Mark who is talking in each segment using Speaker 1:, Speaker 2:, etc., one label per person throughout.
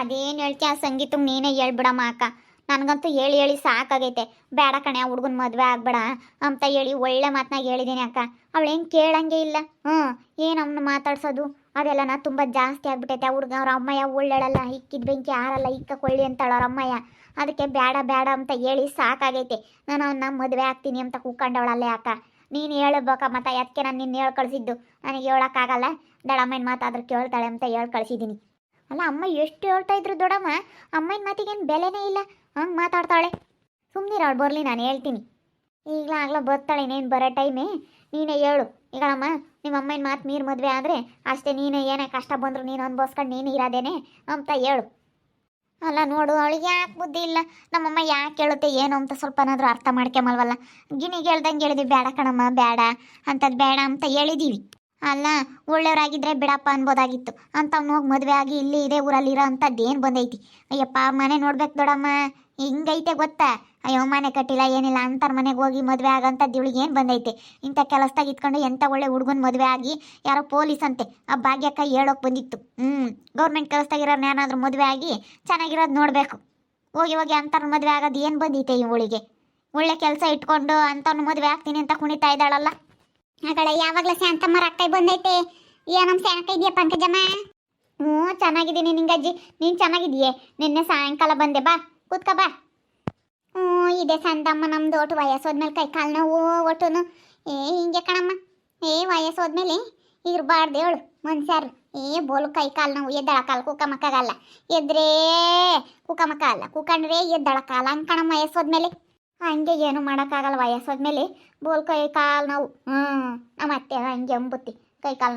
Speaker 1: ಅದೇನು ಹೇಳ್ತೀಯ ಆ ಸಂಗೀತಂಗೆ ನೀನೇ ಹೇಳ್ಬಿಡಮ್ಮ ಅಕ್ಕ. ನನಗಂತೂ ಹೇಳಿ ಹೇಳಿ ಸಾಕಾಗೈತೆ. ಬೇಡ ಕಣೆ ಆ ಹುಡುಗನ ಮದುವೆ ಆಗ್ಬೇಡ ಅಂತ ಹೇಳಿ ಒಳ್ಳೆ ಮಾತನಾಗ ಹೇಳಿದ್ದೀನಿ ಅಕ್ಕ. ಅವಳೇನು ಕೇಳಂಗೆ ಇಲ್ಲ. ಏನು ಅವನ್ನ ಮಾತಾಡ್ಸೋದು ಅದೆಲ್ಲ ನಾ ತುಂಬ ಜಾಸ್ತಿ ಆಗ್ಬಿಟ್ಟೈತೆ. ಆ ಹುಡುಗ ಅವ್ರ ಅಮ್ಮಯ್ಯ ಒಳ್ಳೆಳಲ್ಲ, ಇಕ್ಕಿದ ಬೆಂಕಿ ಆರಲ್ಲ ಇಕ್ಕ ಕೊಳ್ಳಿ ಅಂತಾಳ ಅವ್ರ ಅಮ್ಮಯ್ಯ. ಅದಕ್ಕೆ ಬೇಡ ಬೇಡ ಅಂತ ಹೇಳಿ ಸಾಕಾಗೈತೆ. ನಾನು ಅವನ್ನ ಮದುವೆ ಆಗ್ತೀನಿ ಅಂತ ಕೂತ್ಕೊಂಡವಳಲ್ಲೇ ಅಕ್ಕ. ನೀನು ಹೇಳಬೇಕ ಮತ್ತೆ ಅದಕ್ಕೆ ನಾನು ನಿನ್ನ ಹೇಳಿ ಕಳಿಸಿದ್ದು. ನನಗೆ ಹೇಳೋಕ್ಕಾಗಲ್ಲ, ದೊಡ್ಡಮ್ಮನ ಮಾತಾದ್ರೂ ಕೇಳ್ತಾಳೆ ಅಂತ ಹೇಳಿ ಕಳಿಸಿದ್ದೀನಿ. ಅಲ್ಲ ಅಮ್ಮ ಎಷ್ಟು ಹೇಳ್ತಾ ಇದ್ರು ದೊಡ್ಡಮ್ಮ, ಅಮ್ಮನ ಮಾತಿಗೇನು ಬೆಲೆನೇ ಇಲ್ಲ, ಹಂಗೆ ಮಾತಾಡ್ತಾಳೆ. ಸುಮ್ಮನಿರ ಅವಳು ಬರಲಿ, ನಾನು ಹೇಳ್ತೀನಿ. ಈಗಲಾಗಲೂ ಬರ್ತಾಳೆ, ಇನ್ನೇನು ಬರೋ ಟೈಮೇ. ನೀನೇ ಹೇಳು ಈಗಳಮ್ಮ, ನಿಮ್ಮ ಅಮ್ಮನ ಮಾತು ಮೀರು ಮದುವೆ ಆದರೆ ಅಷ್ಟೇ, ನೀನು ಏನೇ ಕಷ್ಟ ಬಂದರೂ ನೀನು ಅನ್ಭವಿಸ್ಕೊಂಡು ನೀನು ಇರೋದೇನೆ ಅಂತ ಹೇಳು. ಅಲ್ಲ ನೋಡು, ಅವಳಿಗೆ ಯಾಕೆ ಬುದ್ಧಿ ಇಲ್ಲ, ನಮ್ಮಮ್ಮ ಯಾಕೆ ಹೇಳುತ್ತೆ ಏನು ಅಂತ ಸ್ವಲ್ಪನಾದರೂ ಅರ್ಥ ಮಾಡ್ಕೊಂಬಲ್ವಲ್ಲ. ಗಿನಿಗೆ ಹೇಳ್ದಂಗೆ ಹೇಳಿದ್ವಿ, ಬೇಡ ಕಣಮ್ಮ ಬೇಡ ಅಂಥದ್ದು ಬೇಡ ಅಂತ ಹೇಳಿದ್ದೀವಿ. ಅಲ್ಲ ಒಳ್ಳೆಯವರಾಗಿದ್ದರೆ ಬಿಡಪ್ಪ ಅನ್ಬೋದಾಗಿತ್ತು. ಅಂಥವ್ನು ಹೋಗಿ ಮದುವೆ ಆಗಿ ಇಲ್ಲಿ ಇದೇ ಊರಲ್ಲಿ ಇರೋ ಅಂಥದ್ದು ಏನು ಬಂದೈತಿ. ಅಯ್ಯಪ್ಪ ಮನೆ ನೋಡ್ಬೇಕು ದೊಡ್ಡಮ್ಮ, ಹಿಂಗೈತೆ ಗೊತ್ತಾ. ಅಯ್ಯೋ ಮನೆ ಕಟ್ಟಿಲ್ಲ ಏನಿಲ್ಲ ಅಂತಾರ ಮನೆಗೆ ಹೋಗಿ ಮದುವೆ ಆಗಂಥದ್ದು ಇವಳಿಗೆ ಏನು ಬಂದೈತೆ. ಇಂಥ ಕೆಲಸದಾಗ ಇಟ್ಕೊಂಡು ಎಂಥ ಒಳ್ಳೆ ಹುಡುಗನ ಮದುವೆ ಆಗಿ ಯಾರೋ ಪೊಲೀಸ್ ಅಂತೆ ಆ ಭಾಗ್ಯಕ್ಕ ಹೇಳೋಕೆ ಬಂದಿತ್ತು. ಗೌರ್ಮೆಂಟ್ ಕೆಲಸದಾಗಿರೋರು ಏನಾದರೂ ಮದುವೆ ಆಗಿ ಚೆನ್ನಾಗಿರೋದು ನೋಡಬೇಕು. ಹೋಗಿ ಹೋಗಿ ಅಂಥವ್ರ ಮದುವೆ ಆಗೋದು ಏನು ಬಂದೈತೆ ಇವಳಿಗೆ. ಒಳ್ಳೆ ಕೆಲಸ ಇಟ್ಕೊಂಡು ಅಂಥವ್ನ ಮದುವೆ ಆಗ್ತೀನಿ ಅಂತ ಕುಣಿತಾ ಇದ್ದಾಳಲ್ಲ. ಆಗಳ ಯಾವಾಗಲೂ ಶಾಂತಮ್ಮ ರಕ್ಕೈ ಬಂದೈತೆ. ಏನಮ್ಮ ಶಾಣಕ ಇದೆಯಾ ಪಂಕಜಮ್ಮ? ಚೆನ್ನಾಗಿದ್ದೀನಿ ನಿಂಗಜ್ಜಿ, ನೀನು ಚೆನ್ನಾಗಿದೆಯೇ? ನಿನ್ನೆ ಸಾಯಂಕಾಲ ಬಂದೆ, ಬಾ ಕೂತ್ಕ ಬಾ. ಇದೆ ಸಂದಮ್ಮ, ನಮ್ದು ಒಟ್ಟು ವಯಸ್ಸೋದ್ಮೇಲೆ ಕೈ ಕಾಲು ನೋವು ಒಟ್ಟುನು. ಹಿಂಗೆ ಕಣಮ್ಮ, ವಯಸ್ಸೋದ್ಮೇಲೆ ಇರಬಾರ್ದು ಹೇಳು ಮನ್ಸ್ಯಾರು. ಬೋಲು ಕೈ ಕಾಲು ನೋವು, ಎದ್ದಳಕಾಲ ಕೂಕಮಕ್ಕಾಗಲ್ಲ, ಎದ್ರೇ ಕೂಕಮಕ್ಕ ಅಲ್ಲ, ಕೂಕಂಡ್ರೆ ಎದ್ದಳಕಾಲ ಹಂಗೆ ಕಣಮ್ಮ ವಯಸ್ಸೋದ್ಮೇಲೆ. ಹಂಗೆ ಏನು ಮಾಡೋಕ್ಕಾಗಲ್ಲ ವಯಸ್ಸೋದ್ಮೇಲೆ ಬೋಲ್ ಕೈ ಕಾಲು ನೋವು. ನಮ್ಮ ಅತ್ತೆ ಹಂಗೆ ಅಂಬುತ್ತಿ, ಕೈ ಕಾಲು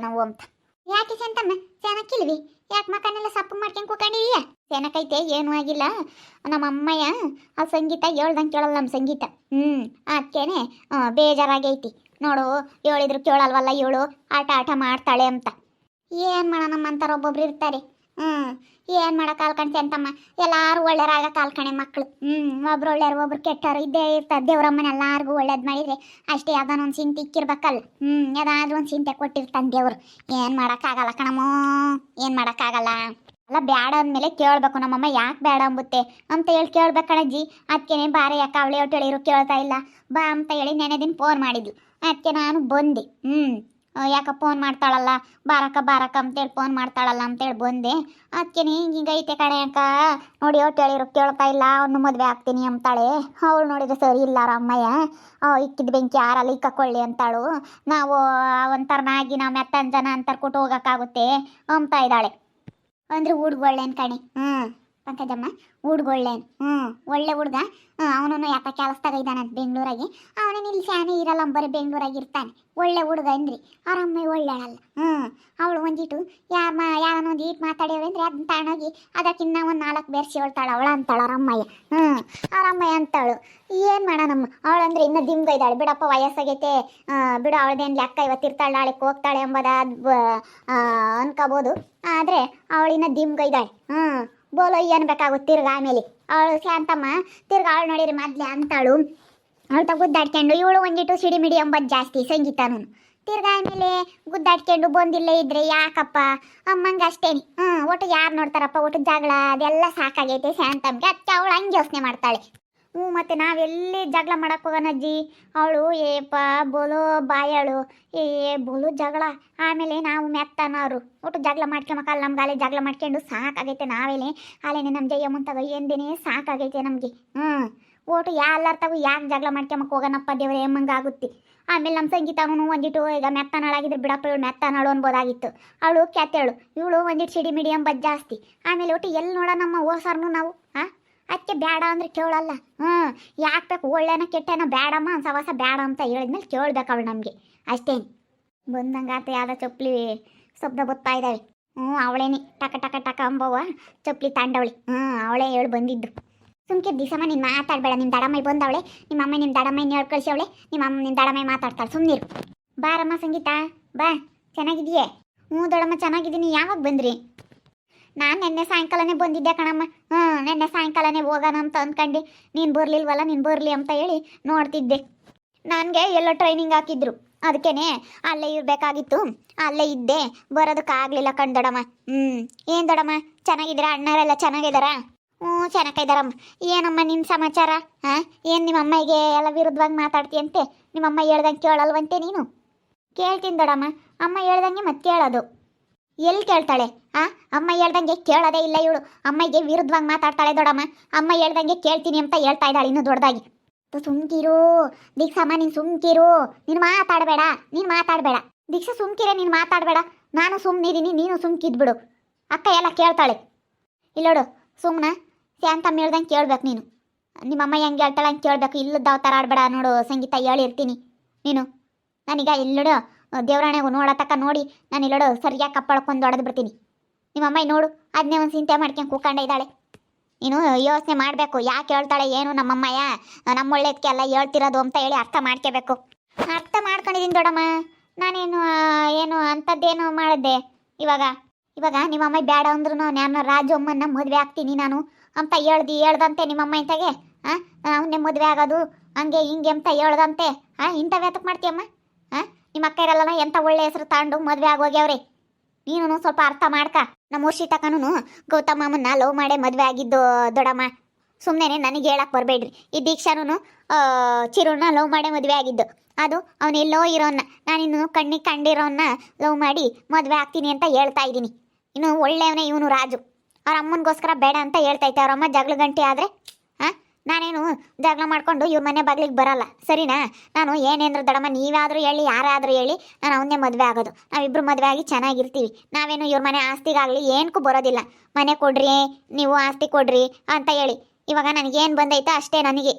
Speaker 1: ನೋವು ಅಂತ. ಯಾಕೆ ಸಂತಮ್ಮ ಚೆನ್ನಾಗಿಲ್ವಿ? ಯಾಕೆ ಮಕ್ಕನೆಲ್ಲ ಸಪ್ಪು ಮಾಡ್ಕೊಂಡು ಕೂಕೊಂಡಿದೀಯ? ಚೆನ್ನಾಗೈತೆ, ಏನೂ ಆಗಿಲ್ಲ. ನಮ್ಮ ಅಮ್ಮಯ್ಯ ಆ ಸಂಗೀತ ಹೇಳ್ದಂಗೆ ಕೇಳಲ್ಲ ನಮ್ಮ ಸಂಗೀತ. ಅದಕ್ಕೇನೆ ಬೇಜಾರಾಗೈತಿ ನೋಡು. ಹೇಳಿದ್ರು ಕೇಳಲ್ವಲ್ಲ ಇವಳು, ಆಟ ಮಾಡ್ತಾಳೆ ಅಂತ. ಏನು ಮಾಡೋಣ ಅಂತಾರ ಒಬ್ಬೊಬ್ರು ಇರ್ತಾರೆ. ಏನು ಮಾಡೋಕೆ ಕಾಲ್ಕಣ್ತೆ ಅಂತಮ್ಮ, ಎಲ್ಲಾರು ಒಳ್ಳೆಯರಾಗ ಕಾಲ್ಕಣೆ ಮಕ್ಕಳು. ಒಬ್ರು ಒಳ್ಳೆಯರು ಒಬ್ರು ಕೆಟ್ಟರು ಇದ್ದೇ ಇರ್ತಾರೆ. ದೇವ್ರಮ್ಮನ ಎಲ್ಲಾರ್ಗೂ ಒಳ್ಳೇದು ಮಾಡಿದರೆ ಅಷ್ಟೇ, ಯಾವ್ದಾನ ಒಂದು ಚಿಂತೆ ಇಕ್ಕಿರ್ಬೇಕಲ್ಲ. ಯಾವ್ದಾದ್ರು ಒಂದು ಚಿಂತೆ ಕೊಟ್ಟಿರ್ತಾನೆ ದೇವರು. ಏನು ಮಾಡೋಕ್ಕಾಗಲ್ಲ ಕಣಮ್ಮೋ, ಏನು ಮಾಡೋಕ್ಕಾಗಲ್ಲ. ಅಲ್ಲ ಬೇಡ ಅಂದಮೇಲೆ ಕೇಳಬೇಕು. ನಮ್ಮಮ್ಮ ಯಾಕೆ ಬೇಡ ಅಂಬುತ್ತೆ ಅಂತ ಹೇಳಿ ಕೇಳ್ಬೇಕು ಕಣಜ್ಜಿ. ಅದಕ್ಕೇನೆ ಬಾರೆ ಯಾಕೆ ಅವಳೆ ಒಟ್ಟು ಹೇಳಿರು ಕೇಳ್ತಾ ಇಲ್ಲ ಬಾ ಅಂತ ಹೇಳಿ ನೆನೆ ದಿನ ಫೋನ್ ಮಾಡಿದ್ಲು. ಅದಕ್ಕೆ ನಾನು ಬಂದೆ. ಯಾಕೆ ಫೋನ್ ಮಾಡ್ತಾಳಲ್ಲ, ಬಾರಕ್ಕ ಅಂತೇಳಿ ಫೋನ್ ಮಾಡ್ತಾಳಲ್ಲ ಅಂತೇಳಿ ಬಂದೆ. ಅದಕ್ಕೆ ಹಿಂಗೈತೆ ಕಣೆ ಅಕ್ಕ, ನೋಡಿ ಒಟ್ಟು ಹೇಳಿರು ಕೇಳ್ತಾ ಇಲ್ಲ, ಅವನು ಮದುವೆ ಆಗ್ತೀನಿ ಅಂತಾಳೆ. ಅವಳು ನೋಡಿದ್ರೆ ಸರಿ ಇಲ್ಲ ಅವ್ರ ಅಮ್ಮಯ್ಯ, ಇಕ್ಕಿದ ಬೆಂಕಿ ಯಾರಲ್ಲಿ ಇಕ್ಕೊಳ್ಳಿ ಅಂತಾಳು. ನಾವು ಒಂಥರನಾಗಿ ನಾವು ಮೆತ್ತನ ಜನ ಅಂತಾರೆ ಕೊಟ್ಟು ಹೋಗೋಕ್ಕಾಗುತ್ತೆ ಅಂತ ಇದ್ದಾಳೆ. ಅಂದರೆ ಹುಡ್ಗೊಳ್ಳೇನು ಕಣೆ. ಪಂಕಜಮ್ಮ ಹುಡ್ಗೊಳ್ಳೇನು, ಒಳ್ಳೆ ಹುಡ್ಗ. ಅವನು ಯಾಕೆ ಕೆಲಸದಾಗ ಇದ್ದಾನಂತ ಬೆಂಗಳೂರಾಗಿ. ಅವನೇನು ಇಲ್ಲಿ ಶಾನೆ ಇರಲ್ಲ, ಬರೀ ಬೆಂಗಳೂರಾಗಿ ಇರ್ತಾನೆ. ಒಳ್ಳೆ ಹುಡುಗ ಅಂದ್ರಿ ಅವ್ರ ಅಮ್ಮ ಒಳ್ಳೆಳಲ್ಲ. ಅವಳು ಒಂದಿಟ್ಟು ಯಾರನ್ನೊಂದು ಈಟ್ ಮಾತಾಡ್ಯವ ಅಂದರೆ ಅದನ್ನ ತಗೊಂಡೋಗಿ ಅದಕ್ಕಿನ್ನ ಒಂದು 4 ಬೇರ್ಸಿ ಹೇಳ್ತಾಳೆ ಅವಳ ಅಂತಾಳೆ ಅವ್ರ ಅಮ್ಮಯ್ಯ. ಅವ್ರ ಅಮ್ಮಯ್ಯ ಅಂತಾಳು. ಏನು ಮಾಡೋಣಮ್ಮ, ಅವಳಂದ್ರೆ ಇನ್ನೂ ದಿಮ್ಗೈದಾಳೆ. ಬಿಡಪ್ಪ ವಯಸ್ಸಾಗೈತೆ, ಬಿಡು ಅವಳದೇನು ಲೆಕ್ಕ, ಇವತ್ತಿರ್ತಾಳೆ ನಾಳೆಗೆ ಹೋಗ್ತಾಳೆ ಎಂಬುದು ಅನ್ಕೋಬೋದು. ಆದರೆ ಅವಳಿನ್ನ ದಿಮ್ಗೈದಾಳೆ. ಬೋಲೋ ಏನು ಬೇಕಾಗುತ್ತೆ ತಿರ್ಗಾ. ಆಮೇಲೆ ಅವಳು ಶಾಂತಮ್ಮ ತಿರ್ಗಾ ಅವಳು ನೋಡಿರಿ ಮೊದ್ಲೆ ಅಂತಾಳು. ಅವಳು ಗುದ್ದಾಡ್ಕೊಂಡು ಇವಳು ಒಂದಿಟ್ಟು ಸಿಡಿಮಿಡಿ ಎಂಬುದು ಜಾಸ್ತಿ ಸಂಗೀತನೂ. ತಿರ್ಗಾ ಆಮೇಲೆ ಗುದ್ದಾಡ್ಕೊಂಡು ಬಂದಿಲ್ಲ ಇದ್ರೆ ಯಾಕಪ್ಪ ಅಮ್ಮಂಗೆ ಅಷ್ಟೇನಿ. ಒಟ್ಟು ಯಾರು ನೋಡ್ತಾರಪ್ಪ, ಒಟ್ಟು ಜಗಳ ಅದೆಲ್ಲ ಸಾಕಾಗೈತೆ ಶಾಂತಮ್ಗೆ. ಅದಕ್ಕೆ ಅವಳು ಹಂಗೆ ಯೋಚನೆ ಮಾಡ್ತಾಳೆ. ಮತ್ತು ನಾವೆಲ್ಲಿ ಜಗಳ ಮಾಡಕ್ಕೆ ಹೋಗೋಣಜ್ಜಿ. ಅವಳು ಬೋಲೋ ಬಾಯಳು, ಬೋಲು ಜಗಳ. ಆಮೇಲೆ ನಾವು ಮೆತ್ತನವರು ಒಟ್ಟು ಜಗಳ ಮಾಡ್ಕೊಳಕಲ್ಲ. ನಮ್ಗೆ ಅಲ್ಲೇ ಜಗಳ ಮಾಡ್ಕೊಂಡು ಸಾಕಾಗೈತೆ. ನಾವೇಲೆ ಅಲ್ಲೇನೆ ನಮ್ಮ ಜಯಮ್ಮಂತಾಗ ಎಂದೇನೆ ಸಾಕಾಗೈತೆ ನಮಗೆ. ಒಟ್ಟು ಎಲ್ಲರ್ತಾಗೂ ಯಾಕೆ ಜಗಳ ಮಾಡ್ಕೊಂಬಕ್ಕೆ ಹೋಗೋಣಪ್ಪ ದೇವ್ರೆ ಎಮ್ಮಂಗೆ ಆಗುತ್ತೆ. ಆಮೇಲೆ ನಮ್ಮ ಸಂಗೀತನೂ ಒಂದಿಟ್ಟು ಈಗ ಮೆತ್ತನಾಳಾಗಿದ್ರೆ ಬಿಡಪ್ಪ ಇವಳು ಮೆತ್ತನಾಳು ಅನ್ಬೋದಾಗಿತ್ತು. ಅವಳು ಕ್ಯಾತೇಳು, ಇವಳು ಒಂದಿಟ್ಟು ಸಿಡಿ ಮಿಡಿ ಎಂಬತ್ತು ಜಾಸ್ತಿ. ಆಮೇಲೆ ಒಟ್ಟು ಎಲ್ಲಿ ನೋಡೋಣಮ್ಮ ಓಸರ್ನು ನಾವು. ಅದಕ್ಕೆ ಬೇಡ ಅಂದರೆ ಕೇಳಲ್ಲ. ಯಾಕೆ ಬೇಕು, ಒಳ್ಳೆನ ಕೆಟ್ಟನ ಬೇಡಮ್ಮ ಸವಾಸ ಬೇಡ ಅಂತ ಹೇಳಿದ್ಮೇಲೆ ಕೇಳ್ಬೇಕು ಅವಳು ನಮಗೆ. ಅಷ್ಟೇನು ಬಂದಂಗೆ ಆತ ಯಾವ್ದೋ ಚಪ್ಪಲಿ ಶಬ್ದ ಬರ್ತಾ ಇದ್ದಾವೆ. ಅವಳೇನಿ ಟಕ ಅಂಬವ್ವ ಚಪ್ಪಲಿ ತಾಂಡವಳಿ. ಅವಳೇ ಹೇಳಿ ಬಂದಿದ್ದು. ಸುಮ್ಕೆ ದಿಸಮ್ಮ ನೀನು ಮಾತಾಡಬೇಡ. ನಿಮ್ಮ ದಡಮೈ ಬಂದವಳೆ, ನಿಮ್ಮ ಅಮ್ಮ ನಿಮ್ಮ ದಡಮೈನ ಹೇಳಿ ಕಳಿಸವಳೆ. ನಿಮ್ಮ ದಡಮೈ ಮಾತಾಡ್ತಾಳೆ, ಸುಮ್ಮನಿರು. ಬಾರಮ್ಮ ಸಂಗೀತ ಬಾ. ಚೆನ್ನಾಗಿದೆಯೇ? ದೊಡಮ್ಮ ಚೆನ್ನಾಗಿದ್ದೀನಿ. ಯಾವಾಗ ಬಂದ್ರಿ? ನಾನು ನೆನ್ನೆ ಸಾಯಂಕಾಲನೇ ಬಂದಿದ್ದೆ ಕಣಮ್ಮ. ನೆನ್ನೆ ಸಾಯಂಕಾಲನೇ ಹೋಗೋಣ ಅಂತ ಅಂದ್ಕೊಂಡು ನೀನು ಬರಲಿಲ್ವಲ್ಲ, ನೀನು ಬರಲಿ ಅಂತ ಹೇಳಿ ನೋಡ್ತಿದ್ದೆ. ನನಗೆ ಎಲ್ಲೋ ಟ್ರೈನಿಂಗ್ ಹಾಕಿದ್ರು. ಅದಕ್ಕೇನೆ ಅಲ್ಲೇ ಇರಬೇಕಾಗಿತ್ತು, ಅಲ್ಲೇ ಇದ್ದೆ, ಬರೋದಕ್ಕಾಗಲಿಲ್ಲ ಕಣ್ ದೊಡಮ್ಮ. ಏನು ದೊಡಮ್ಮ, ಚೆನ್ನಾಗಿದ್ದೀರಾ? ಅಣ್ಣರೆಲ್ಲ ಚೆನ್ನಾಗಿದ್ದಾರಾ? ಚೆನ್ನಾಗಿದ್ದಾರಮ್ಮ. ಏನಮ್ಮ ನಿನ್ನ ಸಮಾಚಾರ? ಏನು ನಿಮ್ಮ ಅಮ್ಮಗೆ ಎಲ್ಲ ವಿರುದ್ಧವಾಗಿ ಮಾತಾಡ್ತೀಯಂತೆ? ನಿಮ್ಮಮ್ಮ ಹೇಳ್ದಂಗೆ ಕೇಳಲ್ವಂತೆ ನೀನು? ಕೇಳ್ತೀನಿ ದೊಡಮ್ಮ, ಅಮ್ಮ ಹೇಳ್ದಂಗೆ ಮತ್ತೆ ಕೇಳೋದು. ಎಲ್ಲಿ ಕೇಳ್ತಾಳೆ? ಅಮ್ಮ ಹೇಳ್ದಂಗೆ ಕೇಳೋದೇ ಇಲ್ಲ ಇವಳು. ಅಮ್ಮಗೆ ವಿರುದ್ಧವಾಗಿ ಮಾತಾಡ್ತಾಳೆ ದೊಡಮ್ಮ. ಅಮ್ಮ ಹೇಳ್ದಂಗೆ ಕೇಳ್ತೀನಿ ಅಂತ ಹೇಳ್ತಾ ಇದ್ದಾಳೆ ಇನ್ನೂ ದೊಡ್ಡದಾಗಿ. ಸುಮ್ಕಿರು ದೀಕ್ಷಮ್ಮ, ನೀನು ಸುಮ್ಕಿರು, ನೀನು ಮಾತಾಡಬೇಡ ದೀಕ್ಷಾ, ಸುಮ್ಕಿರೆ, ನೀನು ಮಾತಾಡಬೇಡ. ನಾನು ಸುಮ್ಮನಿದ್ದೀನಿ, ನೀನು ಸುಮ್ಕಿದ್ಬಿಡು. ಅಕ್ಕ ಎಲ್ಲ ಕೇಳ್ತಾಳೆ. ಇಲ್ಲೋಡು, ಸುಮ್ಮನೆ ಶಾಂತಮ್ಮ ಹೇಳ್ದಂಗೆ ಕೇಳ್ಬೇಕು ನೀನು. ನಿಮ್ಮಮ್ಮ ಹೆಂಗೆ ಹೇಳ್ತಾಳೆ ಹಂಗೆ ಕೇಳಬೇಕು. ಇಲ್ಲದ ಥರ ಆಡಬೇಡ ನೋಡು ಸಂಗೀತ, ಹೇಳಿರ್ತೀನಿ ನೀನು. ನಾನೀಗ ಇಲ್ಲೋಡು ದೇವರಾಣೆಗೂ ನೋಡತಕ್ಕ ನೋಡಿ ನಾನು ಇಲ್ಲೋಡು ಸರಿಯಾಗಿ ಕಪ್ಪಳ್ಕೊಂಡು ಹೊಡೆದು ಬಿಡ್ತೀನಿ. ನಿಮ್ಮಮ್ಮ ನೋಡು ಅದನ್ನೇ ಒಂದು ಚಿಂತೆ ಮಾಡ್ಕೊಂಡು ಕೂತ್ಕೊಂಡೇ ಇದ್ದಾಳೆ. ನೀನು ಯೋಚನೆ ಮಾಡಬೇಕು, ಯಾಕೆ ಹೇಳ್ತಾಳೆ ಏನು ನಮ್ಮಮ್ಮಯ್ಯ ನಮ್ಮ ಒಳ್ಳೇದಕ್ಕೆ ಎಲ್ಲ ಹೇಳ್ತಿರೋದು ಅಂತ ಹೇಳಿ ಅರ್ಥ ಮಾಡ್ಕೋಬೇಕು. ಅರ್ಥ ಮಾಡ್ಕೊಂಡಿದ್ದೀನಿ ದೊಡಮ್ಮ. ನಾನೇನು ಏನು ಅಂಥದ್ದೇನು ಮಾಡಿದ್ದೆ? ಇವಾಗ ನಿಮ್ಮಮ್ಮ ಬೇಡ ಅಂದ್ರೂ ನಾನು ರಾಜು ಅಮ್ಮನ ಮದುವೆ ಆಗ್ತೀನಿ ನಾನು ಅಂತ ಹೇಳ್ದಂತೆ ನಿಮ್ಮಮ್ಮ ಇಂತಾಗೆ ಅವನ್ನೇ ಮದುವೆ ಆಗೋದು ಹಂಗೆ ಹಿಂಗೆ ಅಂತ ಹೇಳ್ದಂತೆ. ಇಂಥವು ಯಾತಕ್ಕೆ ಮಾಡ್ತೀಯಮ್ಮ? ನಿಮ್ಮ ಅಕ್ಕ ಇರಲ್ಲ ಎಂಥ ಒಳ್ಳೆ ಹೆಸರು ತಗೊಂಡು ಮದುವೆ ಆಗೋಗ್ಯವ್ರೆ. ನೀನು ಸ್ವಲ್ಪ ಅರ್ಥ ಮಾಡ್ಕ. ನಮ್ಮ ಊರ್ಷಿತಕ್ಕನೂ ಗೌತಮಮ್ಮನ್ನ ಲವ್ ಮಾಡೇ ಮದುವೆ ಆಗಿದ್ದು ದೊಡಮ್ಮ. ಸುಮ್ಮನೆ ನನಗೆ ಹೇಳಕ್ಕೆ ಬರಬೇಡ್ರಿ. ಈ ದೀಕ್ಷಾನು ಚಿರುನ ಲವ್ ಮಾಡೇ ಮದುವೆ ಆಗಿದ್ದು. ಅದು ಅವನೆಲ್ಲೋ ಇರೋನ್ನ ನಾನಿನ್ನು ಕಣ್ಣಿಗೆ ಕಂಡಿರೋನ್ನ ಲವ್ ಮಾಡಿ ಮದುವೆ ಆಗ್ತೀನಿ ಅಂತ ಹೇಳ್ತಾ ಇದ್ದೀನಿ. ಇನ್ನು ಒಳ್ಳೆಯವನೇ ಇವನು ರಾಜು. ಅವ್ರ ಅಮ್ಮನಿಗೋಸ್ಕರ ಬೇಡ ಅಂತ ಹೇಳ್ತೈತೆ. ಅವ್ರಮ್ಮ ಜಗಳ ಗಂಟೆ ಆದರೆ ನಾನೇನು ಜಗಳ ಮಾಡ್ಕೊಂಡು ಇವ್ರ ಮನೆ ಬಾಗಿಲಿಗೆ ಬರಲ್ಲ, ಸರಿನಾ? ನಾನು ಏನೇಂದ್ರು ದೊಡಮ್ಮ, ನೀವಾದರೂ ಹೇಳಿ ಯಾರಾದರೂ ಹೇಳಿ ನಾನು ಅವನ್ನೇ ಮದುವೆ ಆಗೋದು. ನಾವಿಬ್ಬರು ಮದುವೆ ಆಗಿ ಚೆನ್ನಾಗಿರ್ತೀವಿ. ನಾವೇನು ಇವ್ರ ಮನೆ ಆಸ್ತಿಗಾಗಲಿ ಏನಕ್ಕೂ ಬರೋದಿಲ್ಲ. ಮನೆ ಕೊಡ್ರಿ, ನೀವು ಆಸ್ತಿ ಕೊಡ್ರಿ ಅಂತ ಹೇಳಿ. ಇವಾಗ ನನಗೇನು ಬಂದೈತೋ ಅಷ್ಟೇ,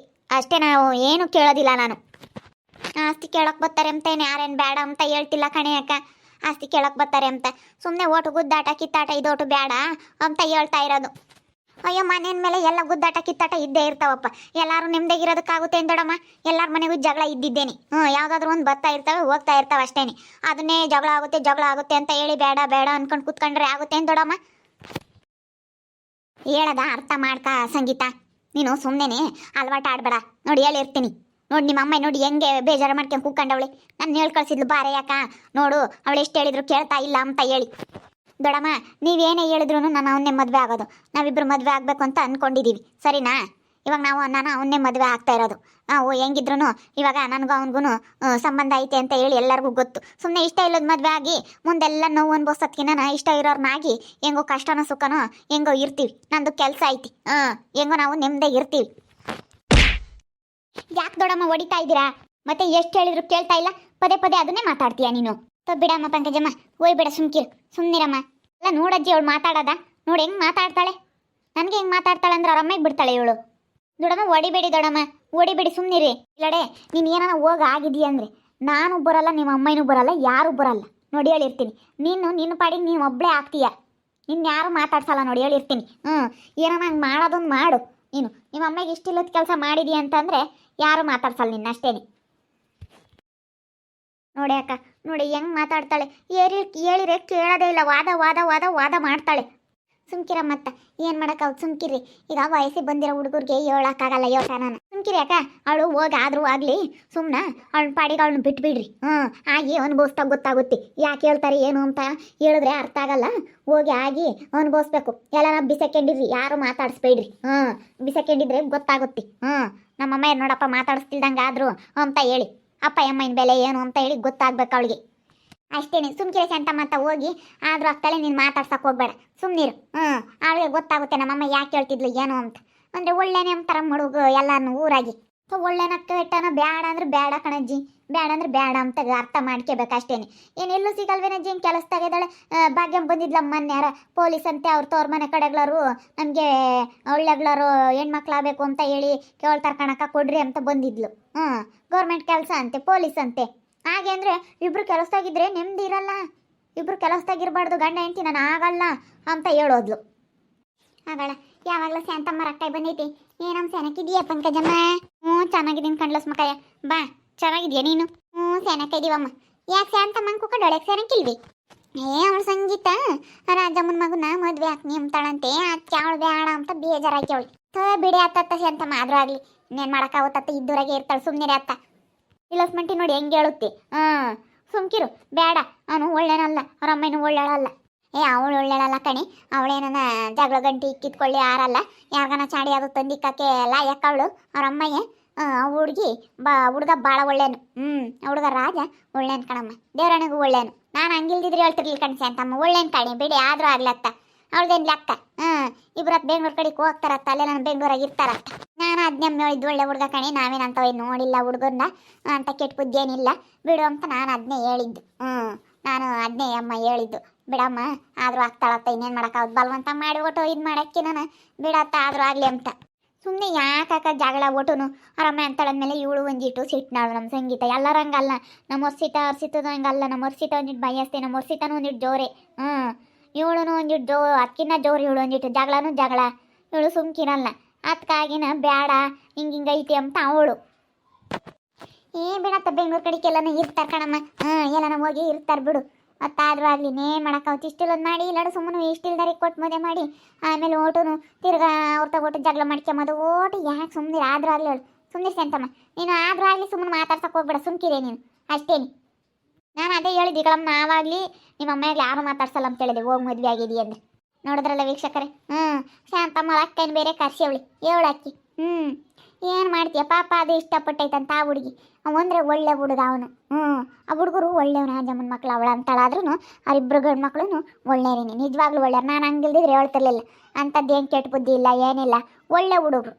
Speaker 1: ಅಷ್ಟೇ. ನಾವು ಏನು ಕೇಳೋದಿಲ್ಲ. ನಾನು ಆಸ್ತಿ ಕೇಳೋಕೆ ಬರ್ತಾರೆ ಅಂತ ಯಾರೇನು ಬೇಡ ಅಂತ ಹೇಳ್ತಿಲ್ಲ ಕಣೆ ಅಕ್ಕ. ಆಸ್ತಿ ಕೇಳೋಕೆ ಬರ್ತಾರೆ ಅಂತ ಸುಮ್ಮನೆ ಓಟು ಗುದ್ದಾಟ ಕಿತ್ತಾಟ ಇದೋಟು ಬೇಡ ಅಂತ ಹೇಳ್ತಾ ಇರೋದು. ಅಯ್ಯೋ, ಮನೇನ ಮೇಲೆ ಎಲ್ಲ ಗುದ್ದಾಟ ಕಿತ್ತಾಟ ಇದ್ದೇ ಇರ್ತಾವಪ್ಪ. ಎಲ್ಲರೂ ನೆಮ್ಮದಿಗಿರೋದಕ್ಕಾಗುತ್ತೆ ದೊಡಮ್ಮ. ಎಲ್ಲರ ಮನೆಗೂ ಜಗಳ ಇದ್ದಿದ್ದೇನೆ. ಯಾವುದಾದ್ರೂ ಒಂದು ಬರ್ತಾ ಇರ್ತವೆ ಹೋಗ್ತಾ ಇರ್ತಾವೆ ಅಷ್ಟೇನೆ. ಅದನ್ನೇ ಜಗಳ ಆಗುತ್ತೆ ಅಂತ ಹೇಳಿ ಬೇಡ ಅನ್ಕೊಂಡು ಕೂತ್ಕೊಂಡ್ರೆ ಆಗುತ್ತೆ ದೊಡಮ್ಮ? ಹೇಳದ ಅರ್ಥ ಮಾಡ್ಕ ಸಂಗೀತ. ನೀನು ಸುಮ್ಮನೆ ಅಲವಾಟ ಆಡಬೇಡ. ನೋಡಿ ಹೇಳಿರ್ತೀನಿ. ನೋಡಿ ನಿಮ್ಮ ಅಮ್ಮ ನೋಡಿ ಹೆಂಗೆ ಬೇಜಾರು ಮಾಡ್ಕೊಂಡು ಕೂತ್ಕೊಂಡವಳೆ. ನಾನು ಹೇಳಿ ಕಳಿಸಿದ್ಲು ಬಾರೆ ಯಾಕ ನೋಡು, ಅವಳು ಎಷ್ಟು ಹೇಳಿದ್ರು ಕೇಳ್ತಾ ಇಲ್ಲ ಅಂತ ಹೇಳಿ. ದೊಡಮ್ಮ, ನೀವೇನೇ ಹೇಳಿದ್ರು ನಾನು ಅವನ್ನೇ ಮದುವೆ ಆಗೋದು. ನಾವಿಬ್ಬರು ಮದುವೆ ಆಗಬೇಕು ಅಂತ ಅಂದ್ಕೊಂಡಿದ್ದೀವಿ, ಸರಿನಾ? ಇವಾಗ ನಾನು ಅವನ್ನೇ ಮದುವೆ ಆಗ್ತಾ ಇರೋದು. ನಾವು ಹೆಂಗಿದ್ರು ಇವಾಗ ನನಗೂ ಅವನಿಗೂ ಸಂಬಂಧ ಐತೆ ಅಂತ ಹೇಳಿ ಎಲ್ಲರಿಗೂ ಗೊತ್ತು. ಸುಮ್ಮನೆ ಇಷ್ಟ ಇಲ್ಲದ ಮದುವೆ ಆಗಿ ಮುಂದೆಲ್ಲ ನೋವು ಅನ್ಬೋಸೋದಕ್ಕೆ ನಾನು ಇಷ್ಟ ಇರೋರ್ನಾಗಿ ಹೆಂಗೋ ಕಷ್ಟನೋ ಸುಖನೋ ಹೆಂಗೋ ಇರ್ತೀವಿ. ನಂದು ಕೆಲಸ ಐತಿ, ಹೆಂಗೋ ನಾವು ನೆಮ್ಮದಿ ಇರ್ತೀವಿ. ಯಾಕೆ ದೊಡಮ್ಮ ಹೊಡಿತಾ ಇದ್ದೀರಾ? ಮತ್ತೆ ಎಷ್ಟು ಹೇಳಿದ್ರು ಕೇಳ್ತಾ ಇಲ್ಲ, ಪದೇ ಅದನ್ನೇ ಮಾತಾಡ್ತೀಯಾ ನೀನು? ಬಿಡಮ್ಮ ಪಂಕಜಮ್ಮ, ಹೋಯ್ಬೇಡ, ಸುಮ್ಮನಿರಮ್ಮ. ಎಲ್ಲ ನೋಡಜ್ಜಿ ಅವಳು ಮಾತಾಡೋದ ನೋಡಿ ಹೆಂಗೆ ಮಾತಾಡ್ತಾಳೆ. ನನಗೆ ಹೆಂಗೆ ಮಾತಾಡ್ತಾಳೆ ಅಂದ್ರೆ ಅವ್ರ ಅಮ್ಮಗೆ ಬಿಡ್ತಾಳೆ ಇವಳು. ದೊಡಮ್ಮ ಹೊಡಿಬೇಡಿ ದೊಡಮ್ಮ, ಹೊಡಿಬೇಡಿ, ಸುಮ್ಮನಿರಿ. ಇಲ್ಲಡೆ ನೀನು ಏನಾನ ಆಗಿದೀಯ ಅಂದರೆ ನಾನು ಬರಲ್ಲ, ನಿಮ್ಮ ಅಮ್ಮನೂ ಬರಲ್ಲ, ಯಾರೂ ಬರಲ್ಲ. ನೋಡಿ ಹೇಳಿರ್ತೀನಿ. ನಿನ್ನ ಪಾಡಿಗೆ ನೀನು ಒಬ್ಬಳೇ ಆಗ್ತೀಯ. ನಿನ್ನ ಯಾರು ಮಾತಾಡ್ಸಲ್ಲ, ನೋಡಿ ಹೇಳಿರ್ತೀನಿ. ಏನಾನ ಹಂಗೆ ಮಾಡೋದೊಂದು ಮಾಡು ನೀನು. ನಿಮ್ಮ ಅಮ್ಮಗೆ ಇಷ್ಟಿಲ್ಲದ ಕೆಲಸ ಮಾಡಿದೀಯ ಅಂತಂದರೆ ಯಾರು ಮಾತಾಡ್ಸಲ್ಲ ನಿನ್ನ ಅಷ್ಟೇನೆ. ನೋಡಿ ಅಕ್ಕ, ನೋಡಿ ಹೆಂಗೆ ಮಾತಾಡ್ತಾಳೆ. ಹೇಳಿರೆ ಕೇಳೋದೇ ಇಲ್ಲ, ವಾದ ಮಾಡ್ತಾಳೆ. ಸುಮ್ಕಿರ ಮತ್ತ ಏನು ಮಾಡೋಕ್ಕಾಗ, ಸುಮ್ಕಿರಿ. ಈಗ ವಯಸ್ಸಿಗೆ ಬಂದಿರೋ ಹುಡುಗರಿಗೆ ಹೇಳೋಕ್ಕಾಗಲ್ಲ ಯೋಚನ. ಸುಮ್ಕಿರಿ ಅಕ್ಕ, ಅವಳು ಆದರೂ ಆಗಲಿ, ಸುಮ್ಮನೆ ಅವಳ ಪಾಡಿಗೆ ಅವಳನ್ನ ಬಿಟ್ಬಿಡ್ರಿ. ಆಗಿ ಅನುಭವಿಸ್ತಾ ಗೊತ್ತಾಗುತ್ತೆ. ಯಾಕೆ ಹೇಳ್ತಾರೆ ಏನು ಅಂತ ಹೇಳಿದ್ರೆ ಅರ್ಥ ಆಗಲ್ಲ. ಆಗಿ ಅನುಭವಿಸ್ಬೇಕು. ಎಲ್ಲ ಬಿಸಕೊಂಡಿರ್ರಿ, ಯಾರು ಮಾತಾಡಿಸ್ಬೇಡ್ರಿ. ಬಿಸಕೊಂಡಿದ್ರೆ ಗೊತ್ತಾಗುತ್ತೆ. ನಮ್ಮಮ್ಮ ನೋಡಪ್ಪ ಮಾತಾಡಿಸ್ತಿಲ್ದಂಗೆ ಆದರು ಅಂತ ಹೇಳಿ, ಅಪ್ಪ ಅಮ್ಮನ ಬೆಲೆ ಏನು ಅಂತ ಹೇಳಿ ಗೊತ್ತಾಗ್ಬೇಕು ಅವಳಿಗೆ. ಅಷ್ಟೇನೆ, ಸುಮ್ಕಿರೆ ಶಾಂತ ಮಾತ ಹೋಗಿ ಆದರೂ ಆಗ್ತಾಳೆ. ನೀನು ಮಾತಾಡ್ಸಕ್ಕೆ ಹೋಗ್ಬೇಡ, ಸುಮ್ಮನಿರು. ಅವಳಿಗೆ ಗೊತ್ತಾಗುತ್ತೆ ನಮ್ಮಮ್ಮ ಯಾಕೆ ಹೇಳ್ತಿದ್ಲು ಏನು ಅಂತ. ಅಂದರೆ ಒಳ್ಳೆನೇ ಅಂತಾರ ಮಡುಗು ಎಲ್ಲಾನು ಊರಾಗಿ. ಒಳ್ಳೆನ ಕೆಟ್ಟನ ಬೇಡ ಅಂದ್ರೆ ಬೇಡ ಕಣಜ್ಜಿ, ಬೇಡ ಅಂದ್ರೆ ಬೇಡ ಅಂತ ಅರ್ಥ ಮಾಡ್ಕೋಬೇಕು ಅಷ್ಟೇನೆ. ಏನೆಲ್ಲೂ ಸಿಗಲ್ವೇನಜ್ಜಿ, ಹಿಂಗೆ ಕೆಲಸ ತೆಗೆದಾಳೆ. ಭಾಗ್ಯಂ ಬಂದಿದ್ಲ ಮೊನ್ನೆ ಪೊಲೀಸ್ ಅಂತೆ, ಅವ್ರ ತೋರ್ ಮನೆ ಕಡೆಗಳವರು ನಮಗೆ ಒಳ್ಳೆಗಳರು ಹೆಣ್ಮಕ್ಳಾಗಬೇಕು ಅಂತ ಹೇಳಿ ಕೇಳ್ತಾರೆ ಕಣಕ್ಕ, ಕೊಡ್ರಿ ಅಂತ ಬಂದಿದ್ಲು. ಗೌರ್ಮೆಂಟ್ ಕೆಲಸ ಅಂತೆ, ಪೊಲೀಸ್ ಅಂತೆ. ಹಾಗೆ ಅಂದರೆ ಇಬ್ಬರು ಕೆಲಸದಾಗಿದ್ರೆ ನೆಮ್ಮದಿ ಇರಲ್ಲ. ಇಬ್ಬರು ಕೆಲಸದಾಗಿರ್ಬಾರ್ದು, ಗಂಡ ಹೆಂಡತಿ ನಾನು ಆಗಲ್ಲ ಅಂತ ಹೇಳೋದ್ಲು. ಆಗಲ್ಲ, ಯಾವಾಗಲೂ ಶಾಂತಮ್ಮ ರಕ್ಕಾಯಿ ಬಂದೈತಿ. ಏನಮ್ಮ ಚೆನ್ನಾಗಿದೀಯ ಪಂಕಜಮ್ಮ? ಚೆನ್ನಾಗಿದ್ದೀನಿ ಕಣ್ಲಸ್ ಮಕ್ಕಯ್ಯ. ಬಾ, ಚೆನ್ನಾಗಿದ್ಯಾ ನೀನು? ಚೆನ್ನಾಗಿದ್ದೀವಮ್ಮ. ಯಾಕೆ ಶಾಂತಮ್ಮಂಗೆ ಕೂಕೊಂಡು ಒಳಗೆ ಚೆನ್ನಾಗಿಲ್ವಿ? ಅವಳು ಸಂಗೀತ ರಾಜಮ್ಮನ ಮಗನ ಮದುವೆ ಹಾಕ್ನಿ ಅಂತಾಳಂತೆ. ಅದಕ್ಕೆ ಅವಳು ಬೇಡ ಅಂತ ಬೇಜಾರಾಕಿ ಅವಳು. ಬಿಡಿ ಅತ್ತ ಶಾಂತಮ್ಮ, ಆದ್ರೂ ಆಗಲಿ ಇನ್ನೇನು ಮಾಡೋಕ್ಕಾಗುತ್ತ, ಇದ್ದೂರಾಗೆ ಇರ್ತಾಳೆ, ಸುಮ್ಮನೆ ಅತ್ತ. ಇಲಸ್ಮಂಟಿ ನೋಡಿ ಹೆಂಗೆ ಹೇಳುತ್ತೆ. ಸುಮ್ಕಿರು ಬೇಡ, ಅವನು ಒಳ್ಳೆನಲ್ಲ, ಅವ್ರ ಅಮ್ಮನೂ ಒಳ್ಳೆಳಲ್ಲ. ಅವಳು ಒಳ್ಳೆಳಲ್ಲ ಕಣಿ, ಅವಳೇನ ಜಗಳ ಗಂಟಿ ಇಕ್ಕಿತ್ಕೊಳ್ಳಿ ಯಾರಲ್ಲ, ಯಾರಿಗಾನ ಚಾಡಿ ಅದು ತಂದಿಕ್ಕಕ್ಕೆ ಲಾಯಕ್ಕ ಅವಳು ಅವ್ರ ಅಮ್ಮಯ್ಯ. ಹುಡುಗ ಭಾಳ ಒಳ್ಳೇನು. ಹುಡುಗ ರಾಜ ಒಳ್ಳೇನು ಕಣಮ್ಮ, ದೇವರನಿಗೂ ಒಳ್ಳೇನು. ನಾನು ಹಂಗಿಲ್ದಿದ್ರೆ ಹೇಳ್ತಿರ್ಲಿಲ್ಲ ಕಣ್ಸಿ ಅಂತಮ್ಮ, ಒಳ್ಳೇನು ಕಣಿ ಬಿಡಿ, ಆದರೂ ಆಗ್ಲತ್ತ ಅವಳದೇನು ಲೆಕ್ಕ. ಇಬ್ಬರತ್ತು ಬೆಂಗ್ಳೂರು ಕಡೆಗೆ ಹೋಗ್ತಾರತ್ತ, ಅಲ್ಲೇ ನಾನು ಬೆಂಗ್ಳೂರಾಗ ಇರ್ತಾರತ್ತ. ನಾನು ಅದನ್ನೇ ಹೇಳಿದ್ದು, ಒಳ್ಳೆ ಹುಡುಗ ಕಣಿ, ನಾವೇನಂತವ ನೋಡಿಲ್ಲ ಹುಡುಗನ್ನ ಅಂತ ಕೆಟ್ಟ ಬುದ್ಧಿ ಏನಿಲ್ಲ ಬಿಡು ಅಂತ ನಾನು ಅದನ್ನೇ ಹೇಳಿದ್ದು. ನಾನು ಅದನ್ನೇ ಅಮ್ಮ ಹೇಳಿದ್ದು, ಬಿಡಮ್ಮ ಆದರೂ ಆಗ್ತಾಳತ್ತ, ಇನ್ನೇನು ಮಾಡೋಕ್ಕಾಗುತ್ತೆ, ಬಲವಂತ ಮಾಡಿ ಒಟ್ಟು ಇದು ಮಾಡೋಕ್ಕೆ ನಾನು ಬಿಡತ್ತ, ಆದರೂ ಆಗಲಿ ಅಂತ. ಸುಮ್ಮನೆ ಯಾಕಾಕ ಜಗಳ ಒಟ್ಟುನು ಆರಾಮ ಅಂತಳಂದ್ಮೇಲೆ ಇವಳು ಒಂದಿಟ್ಟು ಸಿಟ್ನಾಳು ನಮ್ಮ ಸಂಗೀತ. ಎಲ್ಲರಂಗಲ್ಲ, ನಮ್ಮ ಹರ್ಸಿತದ ಹಂಗಲ್ಲ, ನಮ್ಮ ಹರ್ಸಿತ ಒಂದಿಟ್ಟು ಬಯಸ್ತೆ, ನಮ್ಮ ಹರ್ಸಿತನೂ ಒಂದಿಟ್ಟು ಜೋರೆ. ಇವಳು ಒಂದಿಟ್ಟು ಅದಕ್ಕಿನ್ನ ಜೋರು, ಇವಳು ಒಂದಿಟ್ಟು ಜಗಳ, ಇವಳು ಸುಮ್ಕಿರಲ್ಲ. ಅದಕ್ಕಾಗಿನ ಬೇಡ ಹಿಂಗೈತಿ ಅಂತ ಅವಳು. ಬಿಡತ್ತ, ಬೆಂಗ್ಳೂರು ಕಡೆಗೆ ಎಲ್ಲನೂ ಇರ್ತಾರೆ ಕಣಮ್ಮ, ಎಲ್ಲನ ಹೋಗಿ ಇರ್ತಾರೆ ಬಿಡು. ಅತ್ತಾದ್ರೂ ಆಗಲಿ ಇನ್ನೇನು ಮಾಡೋಕ್ಕಾಗುತ್ತೆ. ಇಷ್ಟಿಲ್ಲೊಂದು ಮಾಡಿ ಇಲ್ಲಾಡು ಸುಮ್ಮನೆ ಇಷ್ಟಿಲ್ದಾರಿಗೆ ಕೊಟ್ಟು ಮದುವೆ ಮಾಡಿ ಆಮೇಲೆ ಓಟುನು ತಿರ್ಗಾ ಅವ್ರ ತಗೊಟ್ಟು ಜಗಳ ಮಾಡ್ಕೊಂಬೋದು. ಓಟು ಯಾಕೆ ಸುಮ್ಮನೆ ಆದರೂ ಆಗಲಿ ಹೇಳು, ಸುಮ್ಮನೆ ಅಂತಮ್ಮ ನೀನು. ಆದರೂ ಆಗಲಿ ಸುಮ್ಮನೆ ಮಾತಾಡ್ಸಕ್ಕೆ ಹೋಗ್ಬೇಡ, ಸುಮ್ಕಿರೇ ನೀನು ಅಷ್ಟೇನಿ. ನಾನು ಅದೇ ಹೇಳಿದ್ದೆ ಕಳಮ್ಮ, ನಾವಾಗಲಿ ನಿಮ್ಮ ಅಮ್ಮಾಗಲಿ ಯಾರು ಮಾತಾಡ್ಸಲ್ಲ ಅಂತ ಹೇಳಿದೆ, ಹೋಗಿ ಮದುವೆ ಆಗಿದಿ ಅಂದರೆ. ನೋಡಿದ್ರಲ್ಲ ವೀಕ್ಷಕರೇ, ಶಾಂತಮ್ಮ ಅಕ್ಕೇನು ಬೇರೆ ಕರ್ಸಿ ಅವಳಿ ಹೇಳಕ್ಕಿ. ಏನು ಮಾಡ್ತೀಯ ಪಾಪ, ಅದು ಇಷ್ಟಪಟ್ಟೈತಂತ ಆ ಹುಡುಗಿ. ಅವಂದ್ರೆ ಒಳ್ಳೆ ಹುಡುಗ ಅವನು. ಆ ಹುಡುಗರು ಒಳ್ಳೆಯವನು, ರಾಜಮ್ಮನ ಮಕ್ಳು ಅವಳ ಅಂತಳಾದ್ರೂ ಅವರಿಬ್ಬರು ಗಂಡು ಮಕ್ಕಳು ಒಳ್ಳೆಯರೇನೆ, ನಿಜವಾಗ್ಲೂ ಒಳ್ಳೆಯವ್ರು. ನಾನು ಹಂಗಿಲ್ದಿದ್ರೆ ಹೇಳ್ತಿರ್ಲಿಲ್ಲ, ಅಂಥದ್ದೇನು ಕೆಟ್ಟ ಬುದ್ಧಿ ಇಲ್ಲ ಏನಿಲ್ಲ, ಒಳ್ಳೆ ಹುಡುಗರು.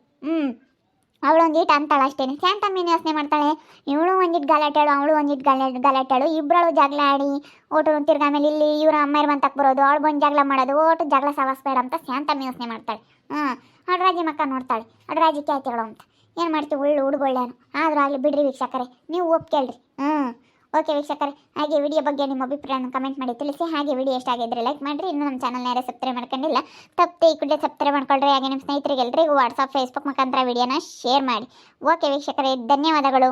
Speaker 1: ಅವಳೊಂದಿಟ್ಟು ಅಂತಾಳ ಅಷ್ಟೇನೆ. ಶಾಂತಮ್ಮನ ಯೋಚನೆ ಮಾಡ್ತಾಳೆ, ಇವಳು ಒಂದಿಟ್ಟು ಗಲಾಟೆಳು, ಅವಳು ಒಂದಿಟ್ಟು ಗಲಾಟೆಳು, ಇಬ್ಬರಳು ಜಗಳ ಆಡಿ ಓಟು ತಿರ್ಗ ಆಮೇಲೆ ಇಲ್ಲಿ ಇವ್ರ ಅಮ್ಮಯ್ಯ ಬಂತಕ್ಕೆ ಬರೋದು, ಅವಳು ಬಂದು ಜಗಳ ಮಾಡೋದು, ಓಟು ಜಗಳ ಸವಾಸ್ಬೇಡ ಅಂತ ಶಾಂತಮ್ಮ ಯೋಚನೆ ಮಾಡ್ತಾಳೆ. ಅಡ್ರಾಜಿ ಮಕ್ಕ ನೋಡ್ತಾಳೆ, ಅಡ್ರಾಜಿ ಕ್ಯಾತಿಗಳು ಅಂತ. ಏನು ಮಾಡ್ತೀವಿ, ಹುಡುಗೊಳ್ಳೆನು. ಆದರೂ ಆಗಲಿ ಬಿಡ್ರಿ ವೀಕ್ಷಕರೇ, ನೀವು ಒಪ್ಕೇಳ್ರಿ. ಓಕೆ ವೀಕ್ಷಕರೇ, ಹಾಗೆ ವಿಡಿಯೋ ಬಗ್ಗೆ ನಿಮ್ಮ ಅಭಿಪ್ರಾಯನ ಕಮೆಂಟ್ ಮಾಡಿ ತಿಳಿಸಿ. ಹಾಗೆ ವಿಡಿಯೋ ಇಷ್ಟ ಆಗಿದ್ರೆ ಲೈಕ್ ಮಾಡಿರಿ. ಇನ್ನೂ ನಮ್ಮ ಚಾನಲ್ನ ಯಾರೇ ಸಬ್ಸ್ಕ್ರೈಬ್ ಮಾಡ್ಕೊಂಡಿಲ್ಲ ತಪ್ಪದೆ ಈ ಕೂಡಲೇ ಸಬ್ಸ್ಕ್ರೈಬ್ ಮಾಡ್ಕೊಳ್ರಿ. ಹಾಗೆ ನಿಮ್ಮ ಸ್ನೇಹಿತರಿಗೆ ಎಲ್ರಿಗೂ ವಾಟ್ಸಪ್ ಫೇಸ್ಬುಕ್ ಮುಖಾಂತರ ವಿಡಿಯೋನ ಶೇರ್ ಮಾಡಿ. ಓಕೆ ವೀಕ್ಷಕರೇ, ಧನ್ಯವಾದಗಳು.